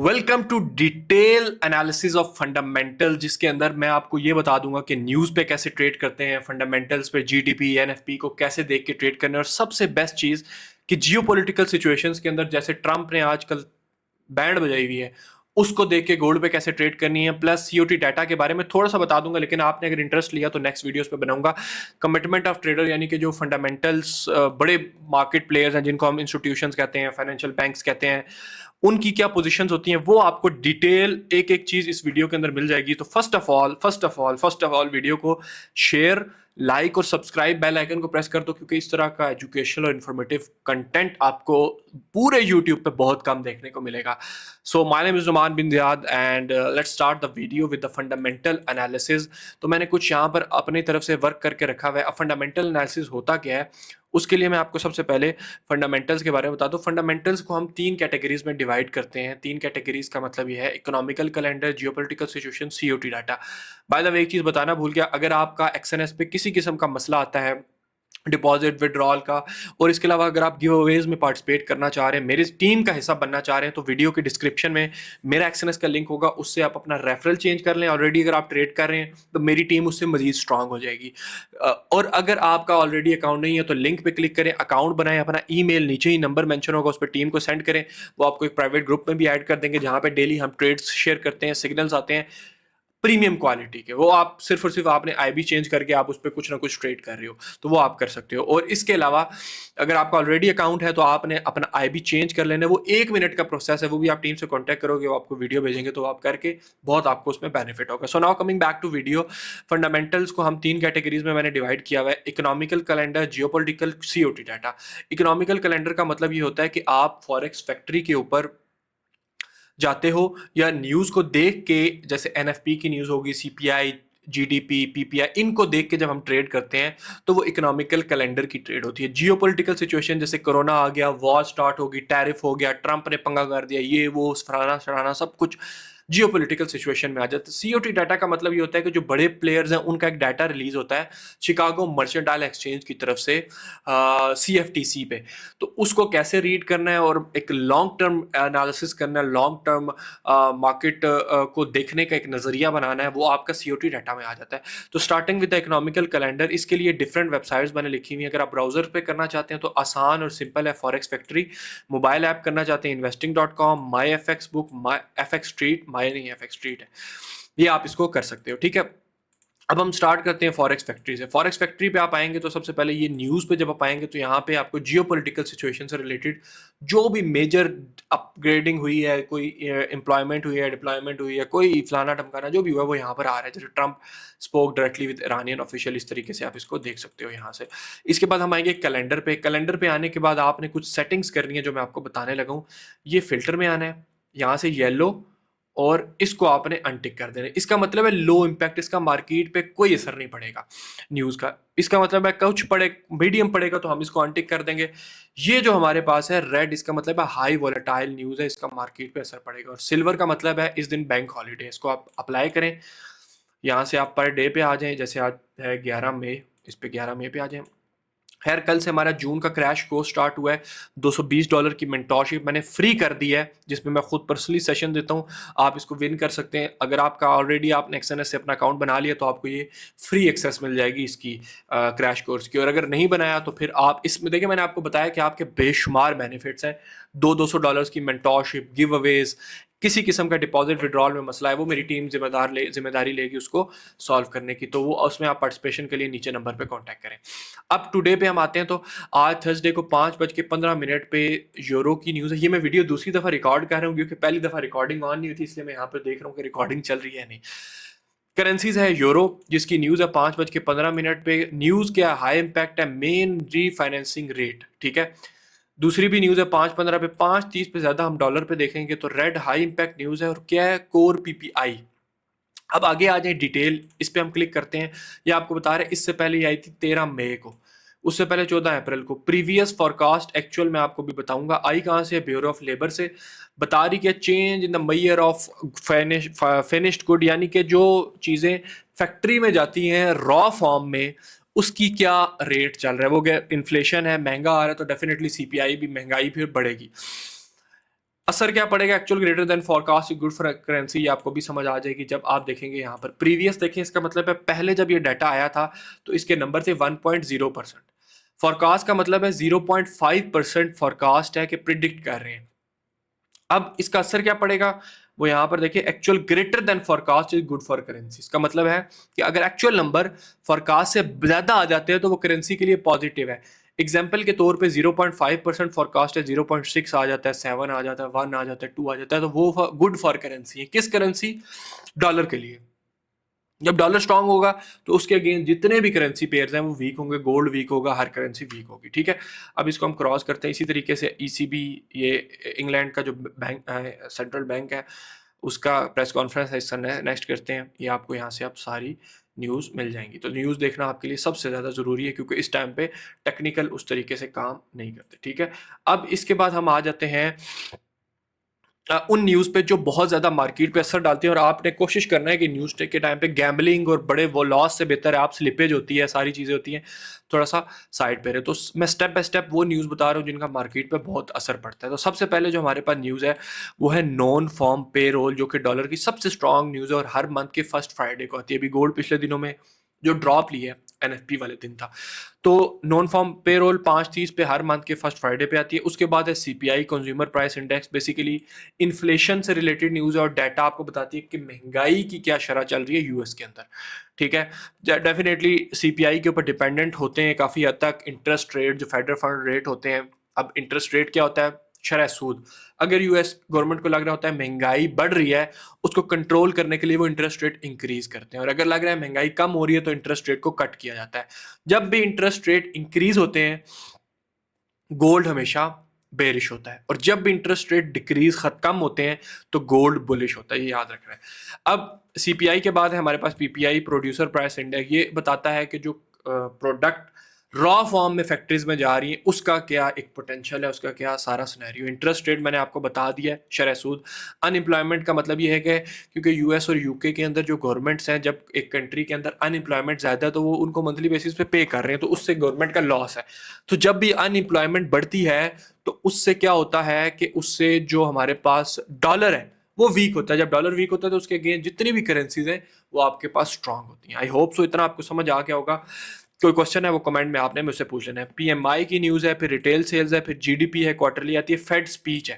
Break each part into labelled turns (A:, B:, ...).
A: Welcome to detail analysis of fundamental, जिसके अंदर मैं आपको ये बता दूंगा कि न्यूज़ पे कैसे ट्रेड करते हैं, फंडामेंटल्स पे जीडीपी एनएफपी को कैसे देख के ट्रेड करना है। और सबसे बेस्ट चीज़ कि जियोपॉलिटिकल सिचुएशंस के अंदर जैसे ट्रंप ने आजकल बैंड बजाई हुई है, उसको देख के गोल्ड पे कैसे ट्रेड करनी है। प्लस सीओटी डाटा के बारे में थोड़ा सा बता दूंगा, लेकिन आपने अगर इंटरेस्ट लिया तो नेक्स्ट वीडियोस पे बनाऊंगा। कमिटमेंट ऑफ ट्रेडर यानी कि जो फंडामेंटल्स बड़े मार्केट प्लेयर्स हैं, जिनको हम इंस्टीट्यूशंस कहते हैं, फाइनेंशियल बैंक्स कहते हैं, उनकी क्या पोजीशंस होती हैं, वो आपको डिटेल एक एक चीज इस वीडियो के अंदर मिल जाएगी। तो फर्स्ट ऑफ ऑल वीडियो को शेयर, लाइक और सब्सक्राइब, बेल आइकन को प्रेस कर दो, क्योंकि इस तरह का एजुकेशनल और इन्फॉर्मेटिव कंटेंट आपको पूरे यूट्यूब पे बहुत कम देखने को मिलेगा। So my name is Numan bin Ziyad and let's start the video with the fundamental analysis. तो मैंने कुछ यहाँ पर अपनी तरफ से वर्क करके रखा हुआ है। अब फंडामेंटल एनालिसिस होता क्या है, उसके लिए मैं आपको सबसे पहले फंडामेंटल्स के बारे में बता दूं। फंडामेंटल्स को हम तीन कैटेगरीज में डिवाइड करते हैं। तीन कैटेगरीज का मतलब ये है: economical calendar, geopolitical situation, COT data. By the way एक चीज बताना भूल गया, अगर आपका एक्सएनएस पे किसी किस्म का मसला आता है डिपॉजिट विड्रॉल का, और इसके अलावा अगर आप गिव अवेज में पार्टिसिपेट करना चाह रहे हैं, मेरी टीम का हिस्सा बनना चाह रहे हैं, तो वीडियो के डिस्क्रिप्शन में मेरा एक्सएनएस का लिंक होगा, उससे आप अपना रेफरल चेंज कर लें। ऑलरेडी अगर आप ट्रेड कर रहे हैं तो मेरी टीम उससे मजीद स्ट्रांग हो जाएगी। और अगर आपका ऑलरेडी अकाउंट नहीं है तो लिंक पे क्लिक करें, अकाउंट बनाएं, अपना ईमेल नीचे ही नंबर मेंशन होगा, उस पर टीम को सेंड करें। वो आपको एक प्राइवेट ग्रुप में भी ऐड कर देंगे, जहां पे डेली हम ट्रेड्स शेयर करते हैं, सिग्नल्स आते हैं प्रीमियम क्वालिटी के। वो आप सिर्फ और सिर्फ आपने आईबी चेंज करके आप उस पर कुछ ना कुछ ट्रेड कर रहे हो, तो वो आप कर सकते हो। और इसके अलावा अगर आपका ऑलरेडी अकाउंट है तो आपने अपना आईबी चेंज कर लेना है। वो 1 मिनट का प्रोसेस है, वो भी आप टीम से कांटेक्ट करोगे, वो आपको वीडियो भेजेंगे, तो आप करके बहुत आपको उसमें बेनिफिट होगा। So now coming back to video, fundamentals को हम तीन कैटेगरीज में मैंने डिवाइड किया हुआ है: economical calendar, geopolitical, COT data. Economical calendar का मतलब ये होता है कि आप फॉरेक्स फैक्ट्री के ऊपर जाते हो या न्यूज़ को देख के, जैसे एनएफपी की न्यूज़ होगी, सीपीआई, जीडीपी, पीपीआई, इनको देख के जब हम ट्रेड करते हैं तो वो इकोनॉमिकल कैलेंडर की ट्रेड होती है। जियोपॉलिटिकल सिचुएशन जैसे कोरोना आ गया, वॉर स्टार्ट हो गई, टैरिफ हो गया, ट्रंप ने पंगा कर दिया, ये वो फलाना शराना सब कुछ जियोपॉलिटिकल सिचुएशन में आ जाता है। सीओटी डाटा का मतलब ये होता है कि जो बड़े प्लेयर्स हैं उनका एक डाटा रिलीज होता है शिकागो मर्चेंटाइल एक्सचेंज की तरफ से, सीएफटीसी पे। तो उसको कैसे रीड करना है और एक लॉन्ग टर्म एनालिसिस करना है, लॉन्ग टर्म मार्केट को देखने का एक नज़रिया बनाना है, वो आपका सीओटी डाटा में आ जाता है। तो starting with the economical calendar, इसके लिए डिफरेंट वेबसाइट्स मैंने लिखी हुई हैं। अगर आप ब्राउजर पे करना चाहते हैं तो आसान और सिंपल है, फॉरेक्स फैक्ट्री। मोबाइल ऐप करना चाहते हैं, investing.com, माई एफ एक्स बुक, माई एफ एक्स स्ट्रीट, माई नहीं एफ एक्स स्ट्रीट है, ये आप इसको कर सकते हो। ठीक है, अब हम स्टार्ट करते हैं फॉरेक्स फैक्ट्री से। फॉरेक्स फैक्ट्री पे आप आएंगे तो सबसे पहले ये न्यूज़ पे जब आप आएंगे तो यहाँ पे आपको जियोपॉलिटिकल सिचुएशन से रिलेटेड जो भी मेजर अपग्रेडिंग हुई है, कोई एम्प्लॉयमेंट हुई है, डिप्लॉयमेंट हुई है, कोई फलाना टमकाना जो भी हुआ, वो यहाँ पर आ रहा है। जैसे Trump spoke directly with Iranian official, इस तरीके से आप इसको देख सकते हो यहाँ से। इसके बाद हम आएंगे कैलेंडर पे। कैलेंडर पे आने के बाद आपने कुछ सेटिंग्स करनी है जो मैं आपको बताने लगा हूँ। ये फिल्टर में आना है, यहाँ से येलो, और इसको आपने अनटिक कर देना है। इसका मतलब है लो इम्पैक्ट, इसका मार्केट पे कोई असर नहीं पड़ेगा न्यूज़ का। इसका मतलब है कुछ पड़े, मीडियम पड़ेगा तो हम इसको अनटिक कर देंगे। ये जो हमारे पास है रेड, इसका मतलब है हाई वोलेटाइल न्यूज़ है, इसका मार्केट पे असर पड़ेगा। और सिल्वर का मतलब है इस दिन बैंक हॉलीडे, इसको आप अप्लाई करें। यहाँ से आप पर डे पे आ जाएं, जैसे आज है 11 मई, इस पे 11 मई पे आ जाएं। खैर, कल से हमारा जून का क्रैश कोर्स स्टार्ट हुआ है। $220 की मेंटोरशिप मैंने फ्री कर दी है, जिसमें मैं खुद पर्सनली सेशन देता हूँ। आप इसको विन कर सकते हैं। अगर आपका ऑलरेडी आपने एक्सएनएस से अपना अकाउंट बना लिया तो आपको ये फ्री एक्सेस मिल जाएगी इसकी, क्रैश कोर्स की। और अगर नहीं बनाया तो फिर आप इसमें देखिए, मैंने आपको बताया कि आपके बेशुमार बेनिफिट्स हैं। $200 की मेंटोरशिप, गिव अवेज, किसी किस्म का डिपॉजिट विड्रॉल में मसला है, वो मेरी टीम जिम्मेदारी लेगी उसको सॉल्व करने की। तो वो उसमें आप पार्टिसिपेशन के लिए नीचे नंबर पे कांटेक्ट करें। अब टुडे पे हम आते हैं। तो आज थर्सडे को 5:15 पे यूरो की न्यूज़ है। ये मैं वीडियो दूसरी दफ़ा रिकॉर्ड कर रहा हूँ, क्योंकि पहली दफ़ा रिकॉर्डिंग ऑन नहीं हुई थी, इसलिए मैं यहाँ पर देख रहा हूँ कि रिकॉर्डिंग चल रही है नहीं। करेंसीज है यूरो, जिसकी न्यूज़ है 5:15 पे। न्यूज़ क्या, हाई इम्पैक्ट है, मेन रीफाइनेंसिंग रेट। ठीक है, दूसरी भी न्यूज़ है 5:15 पे। 5:30 पे ज़्यादा हम डॉलर पे देखेंगे तो रेड हाई इम्पैक्ट न्यूज़ है। और क्या है, कोर पीपीआई। अब आगे आ जाए डिटेल, इस पे हम क्लिक करते हैं। ये आपको बता रहे, इससे पहले ये आई थी 13 मई को, उससे पहले 14 अप्रैल को। प्रीवियस फॉरकास्ट एक्चुअल मैं आपको भी बताऊंगा। आई कहाँ से, ब्यूरो ऑफ लेबर से। बता रही कि change in the measure of finished good, यानी कि जो चीज़ें फैक्ट्री में जाती हैं रॉ फॉर्म में, उसकी क्या रेट चल रहा है। वो क्या इन्फ्लेशन है, महंगा आ रहा है, तो डेफिनेटली सीपीआई भी, महंगाई फिर बढ़ेगी। असर क्या पड़ेगा actual greater than forecast good for currency, ये आपको भी समझ आ जाएगी जब आप देखेंगे यहाँ पर प्रीवियस देखें। इसका मतलब है पहले जब ये डाटा आया था तो इसके नंबर थे 1.0%। फॉरकास्ट का मतलब है 0.5% फॉरकास्ट है कि प्रिडिक्ट कर रहे हैं। अब इसका असर क्या पड़ेगा वो यहाँ पर देखिए, actual greater than forecast is good for currency. इसका मतलब है कि अगर एक्चुअल नंबर फॉरकास्ट से ज्यादा आ जाते हैं तो वो करेंसी के लिए पॉजिटिव है। एग्जाम्पल के तौर पे 0.5% फॉरकास्ट है, 0.6 आ जाता है, 7 आ जाता है, 1 आ जाता है, 2 आ जाता है, तो वो गुड फॉर करेंसी है। किस करेंसी? डॉलर के लिए। जब डॉलर स्ट्रांग होगा तो उसके अगेंस्ट जितने भी करेंसी पेयर्स हैं वो वीक होंगे, गोल्ड वीक होगा, हर करेंसी वीक होगी। ठीक है, अब इसको हम क्रॉस करते हैं। इसी तरीके से ईसीबी, ये इंग्लैंड का जो बैंक सेंट्रल बैंक है, उसका प्रेस कॉन्फ्रेंस है, इसका नेक्स्ट करते हैं। ये आपको यहाँ से आप सारी न्यूज़ मिल जाएंगी। तो न्यूज़ देखना आपके लिए सबसे ज़्यादा ज़रूरी है क्योंकि इस टाइम पे टेक्निकल उस तरीके से काम नहीं करते। ठीक है, अब इसके बाद हम आ जाते हैं उन न्यूज़ पे जो बहुत ज़्यादा मार्केट पे असर डालती है, और आपने कोशिश करना है कि न्यूज़ के टाइम पे गैम्बलिंग और बड़े वो लॉस से बेहतर है आप स्लिपेज होती है, सारी चीज़ें होती हैं, थोड़ा सा साइड पे रहे। तो मैं स्टेप बाय स्टेप वो न्यूज़ बता रहा हूँ जिनका मार्केट पे बहुत असर पड़ता है। तो सबसे पहले जो हमारे पास न्यूज़ है वो है नॉन फॉर्म पे रोल, जो कि डॉलर की सबसे स्ट्रॉन्ग न्यूज़ है और हर मंथ के फर्स्ट फ्राइडे को आती है। अभी गोल्ड पिछले दिनों में जो ड्रॉप ली है एनएफपी वाले दिन था, तो नॉन फॉर्म पेरोल 5:30 पे हर मंथ के फर्स्ट फ्राइडे पे आती है। उसके बाद है CPI, consumer price index, basically inflation से रिलेटेड न्यूज़ है और डाटा आपको बताती है कि महंगाई की क्या शरह चल रही है यूएस के अंदर। ठीक है, डेफिनेटली सीपीआई के ऊपर डिपेंडेंट होते हैं काफ़ी हद तक इंटरेस्ट रेट, जो फेडरल फंड रेट होते हैं। अब इंटरेस्ट रेट क्या होता है? शरह सूद। अगर यूएस गवर्नमेंट को लग रहा होता है महंगाई बढ़ रही है, उसको कंट्रोल करने के लिए वो इंटरेस्ट रेट इंक्रीज करते हैं, और अगर लग रहा है महंगाई कम हो रही है तो इंटरेस्ट रेट को कट किया जाता है। जब भी इंटरेस्ट रेट इंक्रीज होते हैं गोल्ड हमेशा बेरिश होता है, और जब भी इंटरेस्ट रेट डिक्रीज कम होते हैं तो गोल्ड बुलिश होता है, ये याद रखना है। अब सीपीआई के बाद है हमारे पास पीपीआई, प्रोड्यूसर प्राइस इंडेक्स। ये बताता है कि जो प्रोडक्ट रॉ फॉर्म में फैक्ट्रीज में जा रही है उसका क्या एक पोटेंशियल है, उसका क्या सारा सिनेरियो। इंटरेस्ट रेट मैंने आपको बता दिया है, शरह सूद। अनएम्प्लॉयमेंट का मतलब ये है कि क्योंकि यूएस और यूके के अंदर जो गवर्नमेंट्स हैं, जब एक कंट्री के अंदर अनएम्प्लॉयमेंट ज़्यादा है तो वो उनको मंथली बेसिस पे पे कर रहे हैं, तो उससे गवर्नमेंट का लॉस है। तो जब भी अनएम्प्लॉयमेंट बढ़ती है तो उससे क्या होता है कि उससे जो हमारे पास डॉलर है वो वीक होता है। जब डॉलर वीक होता है तो उसके अगेंस्ट जितनी भी करेंसीज हैं वो आपके पास स्ट्रांग होती हैं। आई होप सो इतना आपको समझ आ गया होगा। कोई क्वेश्चन है वो कमेंट में आपने मुझसे पूछ लेना है। पीएमआई की न्यूज़ है, फिर रिटेल सेल्स है, फिर जीडीपी है, क्वार्टरली आती है, फेड स्पीच है।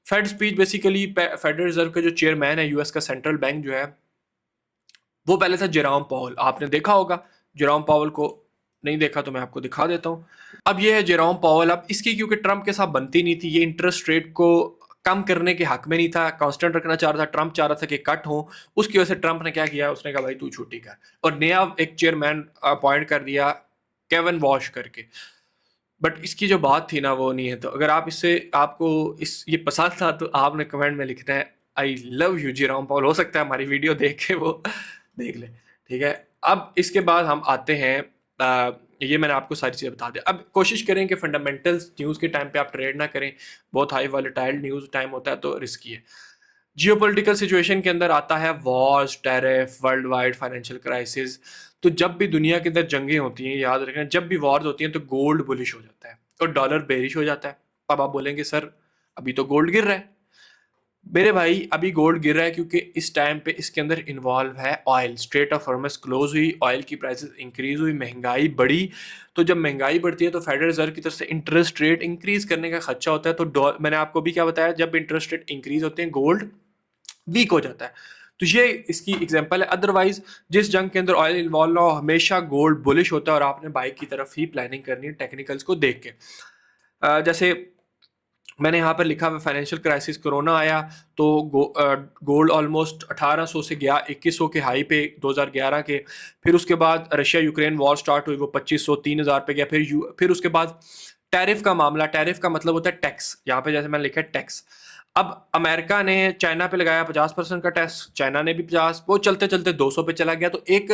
A: Fed speech basically federal reserve का जो चेयरमैन है यूएस का सेंट्रल बैंक जो है, वो पहले था जेरोम पावल। आपने देखा होगा जेरोम पावल को, नहीं देखा तो मैं आपको दिखा देता हूँ। अब ये है जेरोम पावल। अब इसकी क्योंकि ट्रंप के साथ बनती नहीं थी, ये इंटरेस्ट रेट को कम करने के हक में नहीं था, कांस्टेंट रखना चाह रहा था, ट्रंप चाह रहा था कि कट हो। उसकी वजह से ट्रंप ने क्या किया, उसने कहा भाई तू छुट्टी कर, और नया एक चेयरमैन अपॉइंट कर दिया केविन वॉश करके। बट इसकी जो बात थी ना वो नहीं है। तो अगर आप इससे आपको इस ये पसंद था तो आपने कमेंट में लिखना है आई लव यू जेरोम पावल। हो सकता है हमारी वीडियो देख के वो देख ले। ठीक है, अब इसके बाद हम आते हैं ये मैंने आपको सारी चीज़ें बता दी। अब कोशिश करें कि फंडामेंटल्स न्यूज़ के टाइम पे आप ट्रेड ना करें, बहुत हाई वॉलेटाइल न्यूज़ टाइम होता है तो रिस्की है। जियोपॉलिटिकल सिचुएशन के अंदर आता है Wars, tariff, world wide financial crisis. तो जब भी दुनिया के अंदर जंगें होती हैं, याद रखना, जब भी वॉर्स होती हैं तो गोल्ड बुलिश हो जाता है और डॉलर बेरिश हो जाता है। अब आप बोलेंगे सर अभी तो गोल्ड गिर रहा है। मेरे भाई अभी गोल्ड गिर रहा है क्योंकि इस टाइम पे इसके अंदर इन्वॉल्व है ऑयल। स्ट्रेट ऑफ हॉर्मस क्लोज हुई, ऑयल की प्राइसेस इंक्रीज हुई, महंगाई बढ़ी। तो जब महंगाई बढ़ती है तो फेडरल रिजर्व की तरफ से इंटरेस्ट रेट इंक्रीज करने का खर्चा होता है। तो मैंने आपको भी क्या बताया, जब इंटरेस्ट रेट इंक्रीज होते हैं गोल्ड वीक हो जाता है। तो ये इसकी एग्जांपल है। अदरवाइज जिस जंग के अंदर ऑयल इन्वॉल्व ना हो हमेशा गोल्ड बुलिश होता है, और आपने बाइक की तरफ ही प्लानिंग करनी है टेक्निकल्स को देख के। जैसे मैंने यहाँ पर लिखा हुआ फाइनेंशियल क्राइसिस, कोरोना आया तो गोल्ड ऑलमोस्ट 1800 से गया 2100 के हाई पे 2011 के। फिर उसके बाद रशिया यूक्रेन वॉर स्टार्ट हुई, वो 2500 3000 पे गया। फिर उसके बाद टैरिफ का मामला। टैरिफ का मतलब होता है टैक्स, यहाँ पे जैसे मैंने लिखा है टैक्स। अब अमेरिका ने चाइना पे लगाया 50% का टैक्स, चाइना ने भी 50, वो चलते चलते 200 पे चला गया। तो एक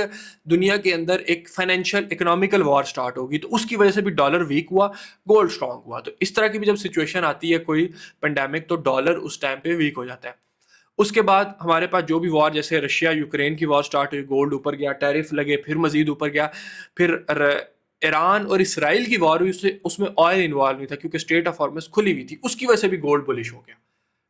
A: दुनिया के अंदर एक फाइनेंशियल इकोनॉमिकल वॉर स्टार्ट होगी, तो उसकी वजह से भी डॉलर वीक हुआ, गोल्ड स्ट्रांग हुआ। तो इस तरह की भी जब सिचुएशन आती है कोई पेंडेमिक, तो डॉलर उस टाइम पे वीक हो जाता है। उसके बाद हमारे पास जो भी वॉर, जैसे रशिया यूक्रेन की वॉर स्टार्ट हुई, गोल्ड ऊपर गया, टैरिफ लगे, फिर मजीद ऊपर गया। फिर ईरान और इसराइल की वॉर हुई, उसमें ऑयल इन्वॉल्व नहीं था क्योंकि स्ट्रेट ऑफ हॉर्मस खुली हुई थी, उसकी वजह से भी गोल्ड बुलिश हो गया।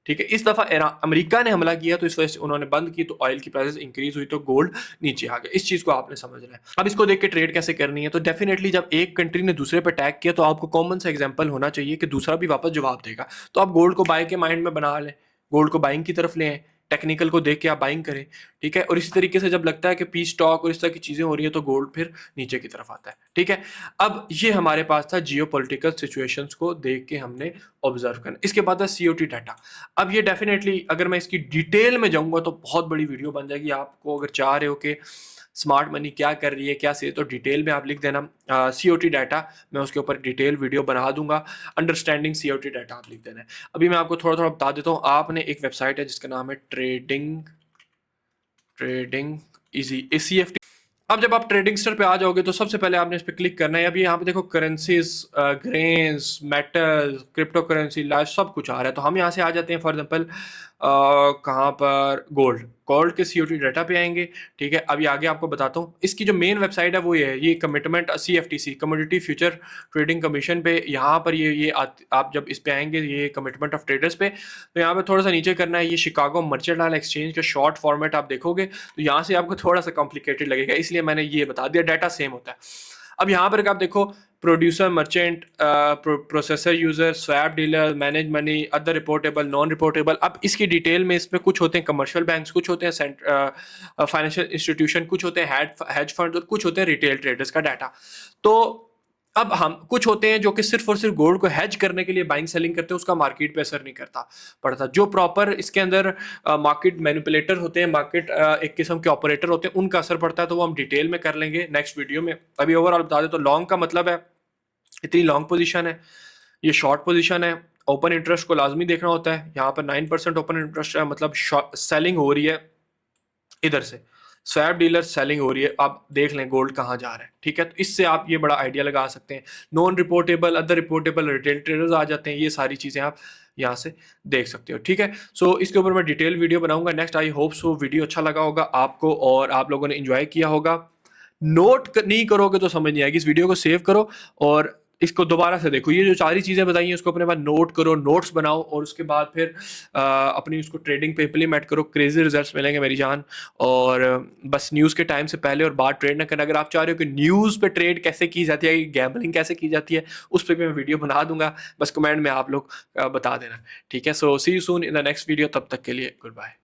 A: ठीक है, इस दफ़ा अमेरिका ने हमला किया तो इस वजह से उन्होंने बंद की, तो ऑयल की प्राइसेस इंक्रीज हुई तो गोल्ड नीचे आ गया। इस चीज़ को आपने समझना है। अब इसको देख के ट्रेड कैसे करनी है, तो डेफिनेटली जब एक कंट्री ने दूसरे पर अटैक किया तो आपको कॉमन सा एग्जांपल होना चाहिए कि दूसरा भी वापस जवाब देगा। तो आप गोल्ड को बाय के माइंड में बना लें, गोल्ड को बाइंग की तरफ ले आए, टेक्निकल को देख के आप बाइंग करें, ठीक है। और इसी तरीके से जब लगता है कि पी स्टॉक और इस तरह की चीज़ें हो रही है तो गोल्ड फिर नीचे की तरफ आता है, ठीक है। अब ये हमारे पास था जियो पोलिटिकल सिचुएशंस को देख के हमने ऑब्जर्व करना। इसके बाद है सीओटी डाटा। अब ये डेफिनेटली अगर मैं इसकी डिटेल में जाऊंगा तो बहुत बड़ी वीडियो बन जाएगी। आपको अगर चाह रहे हो कि स्मार्ट मनी क्या कर रही है, क्या से, तो डिटेल में आप लिख देना सीओटी डाटा, मैं उसके ऊपर डिटेल वीडियो बना दूंगा। अंडरस्टैंडिंग सीओटी डाटा आप लिख देना है। अभी मैं आपको थोड़ा थोड़ा बता देता हूँ। आपने एक वेबसाइट है जिसका नाम है ट्रेडिंग इजी ACFT। अब जब आप ट्रेडिंग स्टर पे आ जाओगे तो सबसे पहले आपने इस पर क्लिक करना है। अभी यहाँ पे देखो currencies, grains, metal, crypto currency, life सब कुछ आ रहा है। तो हम यहाँ से आ जाते हैं फॉर एग्जांपल कहाँ पर, गोल्ड के सीओटी डाटा पे आएंगे, ठीक है। अभी आगे आपको बताता हूँ। इसकी जो मेन वेबसाइट है वो ये है, ये commitment CFTC commodity future trading commission पे, यहाँ पर ये आप जब इस पे आएंगे, ये कमिटमेंट ऑफ ट्रेडर्स पे, तो यहाँ पे थोड़ा सा नीचे करना है। ये शिकागो मर्चेंटाइल एक्सचेंज का शॉर्ट फॉर्मेट आप देखोगे तो यहाँ से आपको थोड़ा सा कॉम्प्लिकेटेड लगेगा, इसलिए मैंने ये बता दिया, डाटा सेम होता है। अब यहाँ पर आप देखो producer, merchant, processor, user, swap dealer, manage money, other reportable, non reportable. अब इसकी डिटेल में इसमें कुछ होते हैं कमर्शियल बैंक्स, कुछ होते हैं फाइनेंशियल इंस्टीट्यूशन, कुछ होते हैं हेज फंड और कुछ होते हैं रिटेल ट्रेडर्स का डाटा। तो अब हम कुछ होते हैं जो कि सिर्फ और सिर्फ गोल्ड को हेज करने के लिए बाइंग सेलिंग करते हैं, उसका मार्केट पे असर नहीं करता पड़ता। जो प्रॉपर इसके अंदर मार्केट मैनिपुलेटर होते हैं, मार्केट एक किस्म के ऑपरेटर होते हैं, उनका असर पड़ता है। तो वो हम डिटेल में कर लेंगे नेक्स्ट वीडियो में। अभी ओवरऑल बता दें तो लॉन्ग का मतलब है इतनी लॉन्ग पोजीशन है, ये शॉर्ट पोजीशन है। ओपन इंटरेस्ट को लाजमी देखना होता है। यहाँ पर 9% ओपन इंटरेस्ट है, मतलब सेलिंग हो रही है इधर से, स्वैप डीलर सेलिंग हो रही है। आप देख लें गोल्ड कहाँ जा रहा है, ठीक है। तो इससे आप ये बड़ा आइडिया लगा सकते हैं। Non reportable, other reportable, retail traders आ जाते हैं। ये सारी चीज़ें आप यहाँ से देख सकते हो, ठीक है। सो इसके ऊपर मैं डिटेल वीडियो बनाऊंगा next. I hope so video अच्छा लगा होगा आपको और आप लोगों ने इंजॉय किया होगा। नोट नहीं करोगे तो समझ नहीं आएगी। इस वीडियो को सेव करो और इसको दोबारा से देखो। ये जो सारी चीज़ें बताई हैं उसको अपने पास नोट करो, नोट्स बनाओ और उसके बाद फिर अपनी उसको ट्रेडिंग पे इम्प्लीमेंट करो। क्रेजी रिजल्ट्स मिलेंगे मेरी जान। और बस न्यूज़ के टाइम से पहले और बाद ट्रेड ना करना। अगर आप चाह रहे हो कि न्यूज़ पे ट्रेड कैसे की जाती है, गैम्बलिंग कैसे की जाती है, उस पर भी मैं वीडियो बना दूंगा। बस कमेंट में आप लोग बता देना, ठीक है। So see you soon in the next video. तब तक के लिए गुड बाय।